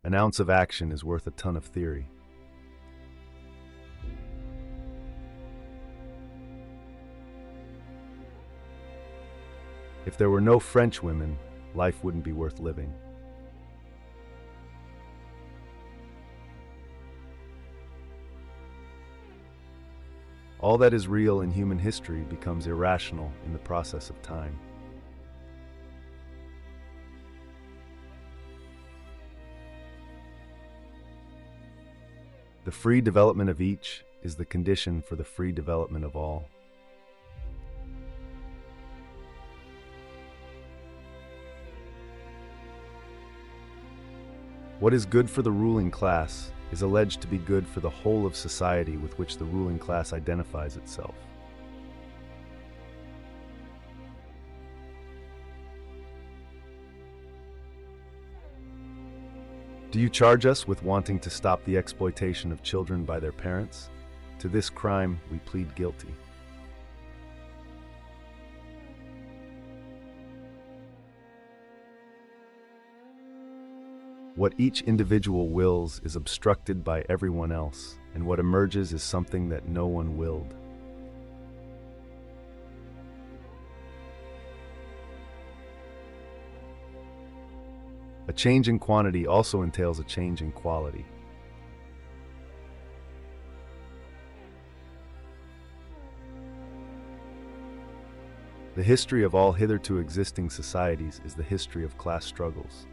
An ounce of action is worth a ton of theory. If there were no French women, life wouldn't be worth living. All that is real in human history becomes irrational in the process of time. The free development of each is the condition for the free development of all. What is good for the ruling class is alleged to be good for the whole of society with which the ruling class identifies itself. Do you charge us with wanting to stop the exploitation of children by their parents? To this crime, we plead guilty. What each individual wills is obstructed by everyone else, and what emerges is something that no one willed. A change in quantity also entails a change in quality. The history of all hitherto existing societies is the history of class struggles.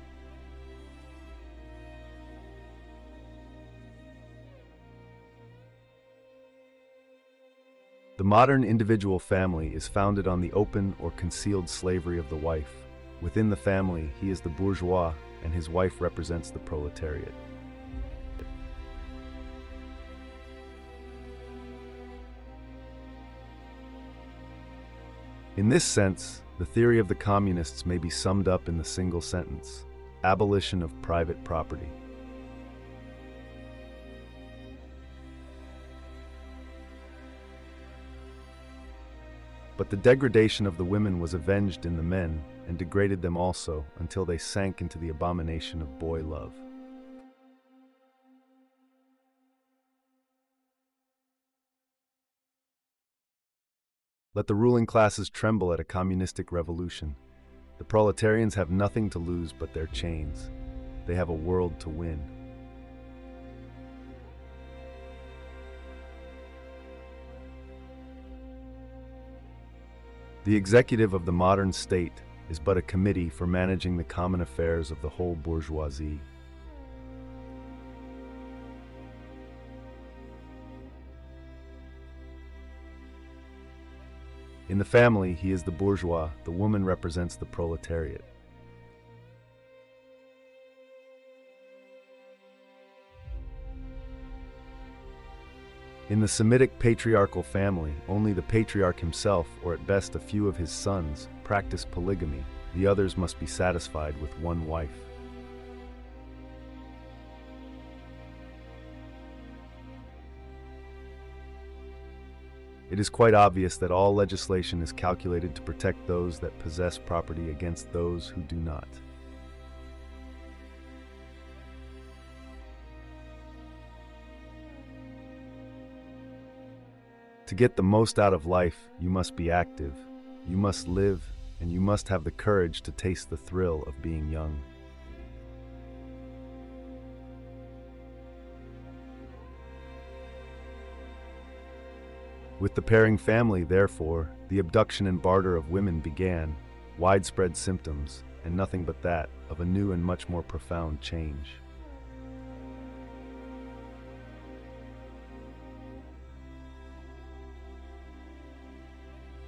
The modern individual family is founded on the open or concealed slavery of the wife. Within the family, he is the bourgeois, and his wife represents the proletariat. In this sense, the theory of the communists may be summed up in the single sentence: abolition of private property. But the degradation of the women was avenged in the men, and degraded them also, until they sank into the abomination of boy love. Let the ruling classes tremble at a communistic revolution. The proletarians have nothing to lose but their chains. They have a world to win. The executive of the modern state is but a committee for managing the common affairs of the whole bourgeoisie. In the family, he is the bourgeois, the woman represents the proletariat. In the Semitic patriarchal family, only the patriarch himself, or at best a few of his sons, practice polygamy. The others must be satisfied with one wife. It is quite obvious that all legislation is calculated to protect those that possess property against those who do not. To get the most out of life, you must be active, you must live, and you must have the courage to taste the thrill of being young. With the pairing family, therefore, the abduction and barter of women began, widespread symptoms, and nothing but that, of a new and much more profound change.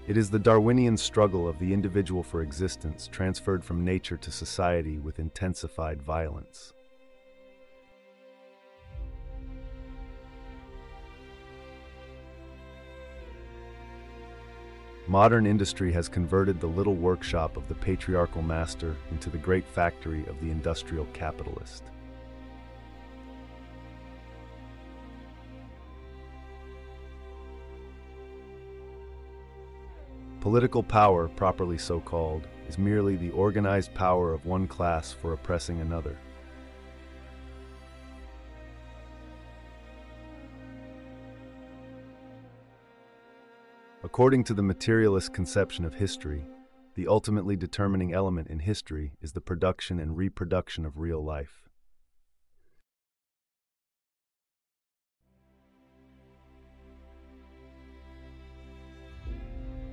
It is the Darwinian struggle of the individual for existence transferred from nature to society with intensified violence. Modern industry has converted the little workshop of the patriarchal master into the great factory of the industrial capitalist. Political power, properly so called, is merely the organized power of one class for oppressing another. According to the materialist conception of history, the ultimately determining element in history is the production and reproduction of real life.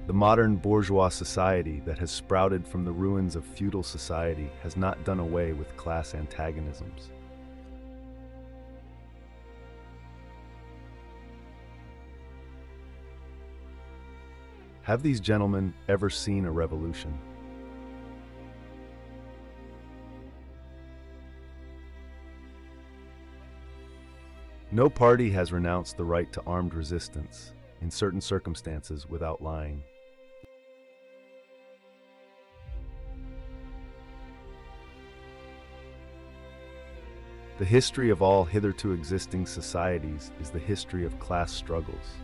The modern bourgeois society that has sprouted from the ruins of feudal society has not done away with class antagonisms. Have these gentlemen ever seen a revolution? No party has renounced the right to armed resistance, in certain circumstances, without lying. The history of all hitherto existing societies is the history of class struggles.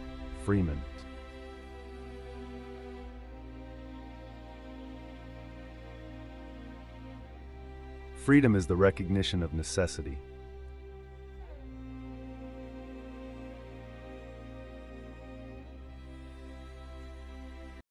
Freeman. Freedom is the recognition of necessity,